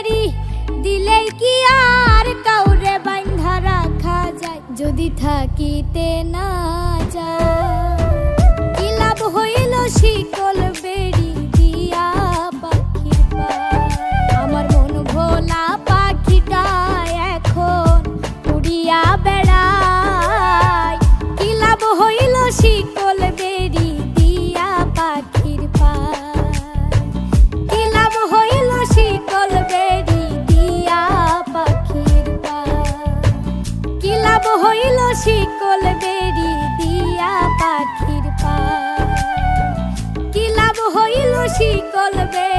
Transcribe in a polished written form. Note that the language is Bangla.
বেরি দিলেই কি আর কাউরে বাঁধা রাখা যায়? যদি থাকিতে না যায় কি লাভ হইল শিকল বেরি দিয়া পাখির পায়? আমার মন ভোলা পাখিটা এখন উড়িয়া বেড়ায়। কি লাভ হইল শিকল বেরি দিয়া পাখির পায়? কি লাভ হইল শিকল বেরি দিয়া পাখির পায়? কি লাভ হইল শিকল বেরি দিয়া পাখির পায়? কি লাভ হইল শিকল বেরি